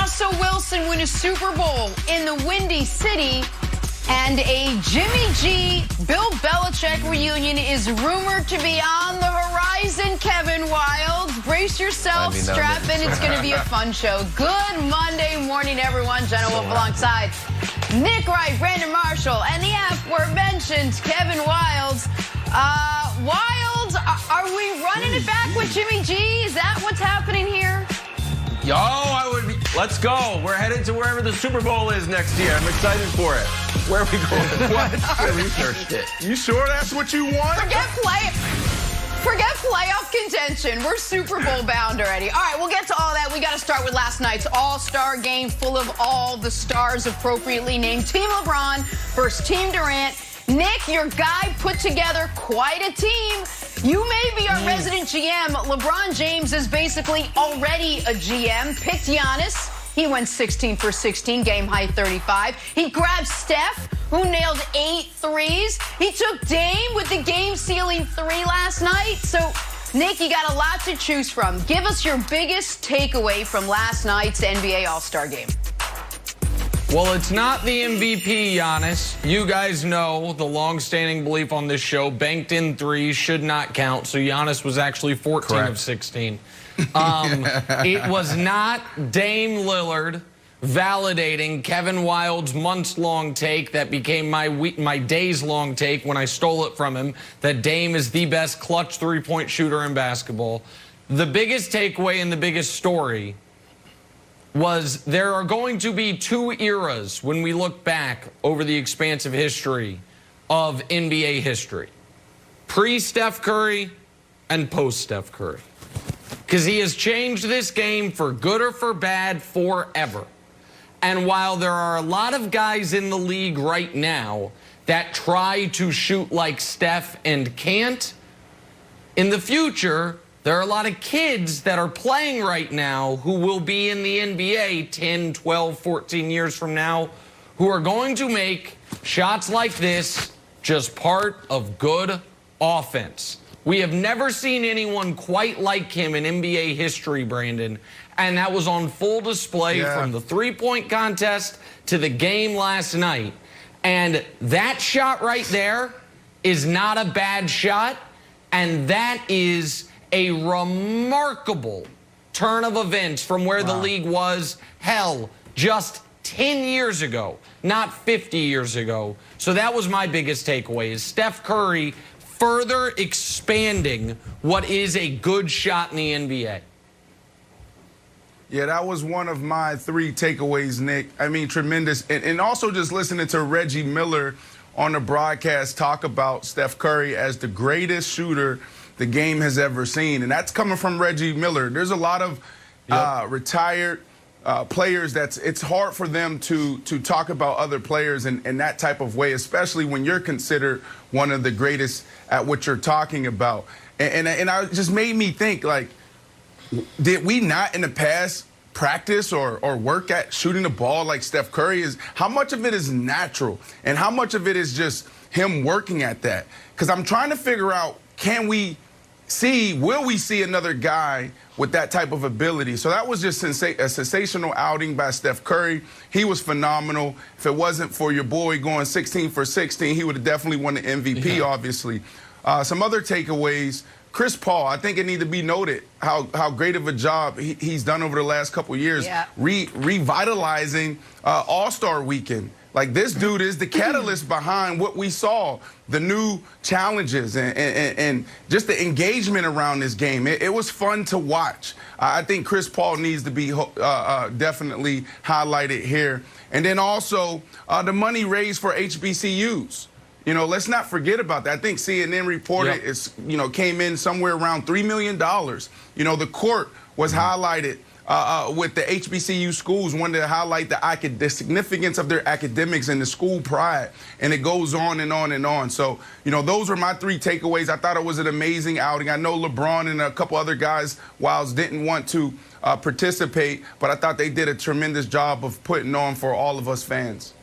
Russell Wilson win a Super Bowl in the Windy City, and a Jimmy G, Bill Belichick reunion is rumored to be on the horizon. Kevin Wildes, brace yourself, strap in. It's going to be a fun show. Good Monday morning, everyone. Jenna Wolf alongside Nick Wright, Brandon Marshall, and the aforementioned Kevin Wildes. Wildes, are we running it back with Jimmy G? Is that what's happening here? Let's go. We're headed to wherever the Super Bowl is next year. I'm excited for it. Where are we going? What? I researched it. You sure that's what you want? Forget playoff contention. We're Super Bowl bound already. All right, we'll get to all that. We got to start with last night's All-Star game, full of all the stars appropriately named. Team LeBron versus Team Durant. Nick, your guy put together quite a team. You may be our resident GM. LeBron James is basically already a GM. Picked Giannis. He went 16 for 16, game high 35. He grabbed Steph, who nailed 8 threes. He took Dame with the game-sealing 3 last night. So, Nick, you got a lot to choose from. Give us your biggest takeaway from last night's NBA All-Star game. Well, it's not the MVP, Giannis. You guys know the long-standing belief on this show, banked in threes should not count. So Giannis was actually 14 of 16. It was not Dame Lillard validating Kevin Wilde's months-long take that became my days-long take when I stole it from him, that Dame is the best clutch three-point shooter in basketball. The biggest takeaway and the biggest story was there are going to be 2 eras when we look back over the expansive history of NBA history. Pre-Steph Curry and post-Steph Curry. Because he has changed this game for good or for bad forever. And while there are a lot of guys in the league right now that try to shoot like Steph and can't, in the future, there are a lot of kids that are playing right now who will be in the NBA 10, 12, 14 years from now who are going to make shots like this just part of good offense. We have never seen anyone quite like him in NBA history, Brandon, and that was on full display from the three-point contest to the game last night. And that shot right there is not a bad shot, and that is a remarkable turn of events from where the league was, hell, just 10 years ago, not 50 years ago. So that was my biggest takeaway, is Steph Curry further expanding what is a good shot in the NBA. Yeah, that was one of my 3 takeaways, Nick. I mean, tremendous. And also just listening to Reggie Miller on the broadcast talk about Steph Curry as the greatest shooter the game has ever seen. And that's coming from Reggie Miller. There's a lot of retired players it's hard for them to talk about other players in that type of way, especially when you're considered one of the greatest at what you're talking about. And it just made me think, like, did we not in the past practice or work at shooting the ball like Steph Curry is? How much of it is natural and how much of it is just him working at that? Because I'm trying to figure out, will we see another guy with that type of ability? So that was just a sensational outing by Steph Curry. He was phenomenal. If it wasn't for your boy going 16 for 16, he would have definitely won the MVP, obviously. Some other takeaways. Chris Paul, I think it needs to be noted how great of a job he's done over the last couple of years, revitalizing All-Star Weekend. Like, this dude is the catalyst behind what we saw, the new challenges and just the engagement around this game. It was fun to watch. I think Chris Paul needs to be definitely highlighted here. And then also the money raised for HBCUs. You know, let's not forget about that. I think CNN reported came in somewhere around $3 million. You know, the court was highlighted with the HBCU schools, wanted to highlight the significance of their academics and the school pride, and it goes on and on and on. So, you know, those were my 3 takeaways. I thought it was an amazing outing. I know LeBron and a couple other guys, Wildes, didn't want to participate, but I thought they did a tremendous job of putting on for all of us fans.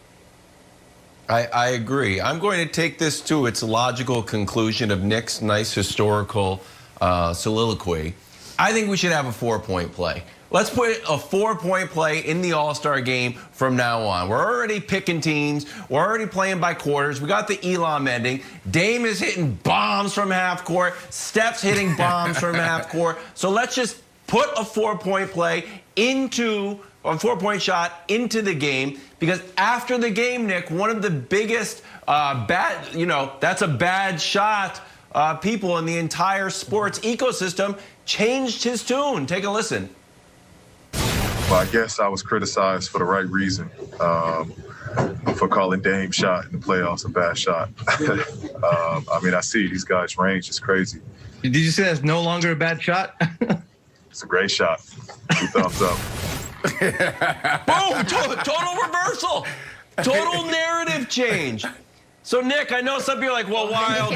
I agree. I'm going to take this to its logical conclusion of Nick's nice historical soliloquy. I think we should have a 4-point play. Let's put a 4-point play in the All-Star game from now on. We're already picking teams. We're already playing by quarters. We got the Elam ending. Dame is hitting bombs from half court. Steph's hitting bombs from half court. So let's just put a 4-point play into a 4-point shot into the game, because after the game, Nick, one of the biggest that's a bad shot people in the entire sports ecosystem changed his tune. Take a listen. Well, I guess I was criticized for the right reason, for calling Dame's shot in the playoffs a bad shot. I mean, I see these guys' range is crazy. Did you say that's no longer a bad shot? It's a great shot. 2 thumbs up. Boom! Total reversal. Total narrative change. So, Nick, I know some people are like, well, Wild,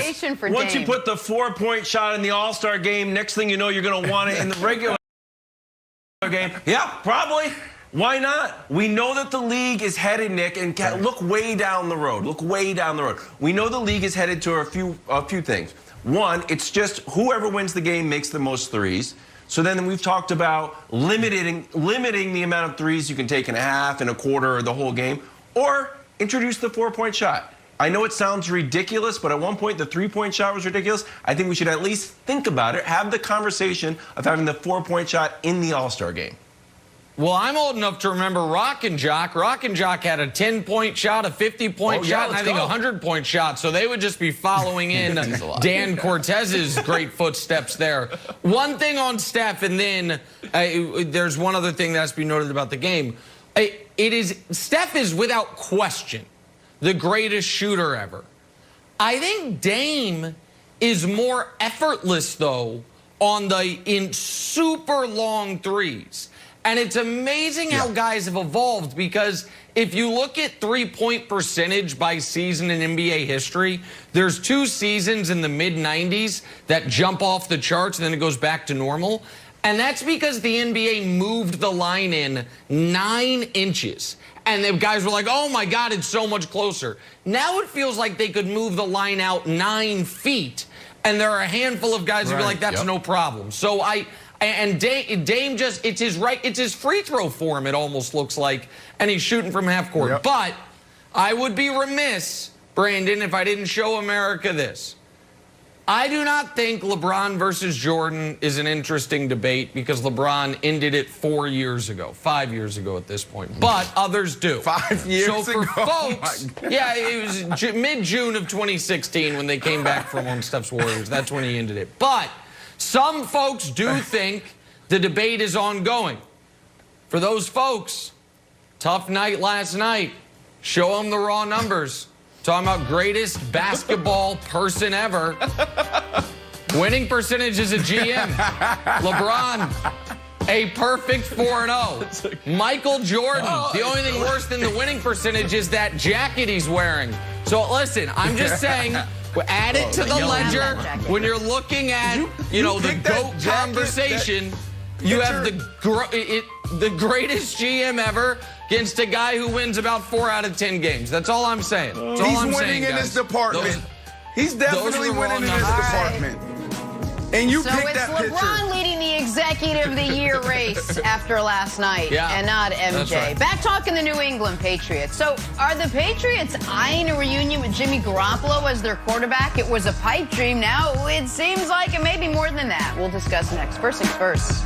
once you put the 4-point shot in the All-Star game, next thing you know, you're going to want it in the regular game. Yeah, probably. Why not? We know that the league is headed, Nick, and look way down the road. Look way down the road. We know the league is headed to a few things. One, it's just whoever wins the game makes the most threes. So then we've talked about limiting the amount of threes you can take in a half, in a quarter, or the whole game, or introduce the 4-point shot. I know it sounds ridiculous, but at one point the 3-point shot was ridiculous. I think we should at least think about it, have the conversation of having the 4-point shot in the All-Star game. Well, I'm old enough to remember Rock and Jock. Rock and Jock had a 10-point shot, a 50-point shot, and I think a 100-point shot. So they would just be following in Dan Cortez's great footsteps there. One thing on Steph, and then there's one other thing that has to be noted about the game. Steph is without question the greatest shooter ever. I think Dame is more effortless, though, in super long threes. And it's amazing how guys have evolved, because if you look at 3-point percentage by season in NBA history, there's 2 seasons in the mid-90s that jump off the charts, and then it goes back to normal. And that's because the NBA moved the line in 9 inches. And the guys were like, oh, my God, it's so much closer. Now it feels like they could move the line out 9 feet. And there are a handful of guys who be like, that's no problem. So Dame just, it's his free throw form, it almost looks like, and he's shooting from half court. Yep. But I would be remiss, Brandon, if I didn't show America this. I do not think LeBron versus Jordan is an interesting debate, because LeBron ended it 4 years ago, 5 years ago at this point. But others do. 5 years ago? So for folks, yeah, it was mid-June of 2016 when they came back from on Steph's Warriors. That's when he ended it. But some folks do think the debate is ongoing. For those folks, tough night last night. Show them the raw numbers. Talking about greatest basketball person ever. Winning percentage as a GM. LeBron, a perfect 4-0. Michael Jordan, the only thing worse than the winning percentage is that jacket he's wearing. So listen, I'm just saying, add it to the ledger. When you're looking at, the GOAT conversation, you have the greatest GM ever against a guy who wins about 4 out of 10 games. That's all I'm saying. That's all I'm saying, in this department. He's definitely winning in this department. And you picked that picture. So it's LeBron leading the Executive of the Year race after last night, and not MJ. Right. Back talking the New England Patriots. So are the Patriots eyeing a reunion with Jimmy Garoppolo as their quarterback? It was a pipe dream. Now it seems like it may be more than that. We'll discuss next. First things first.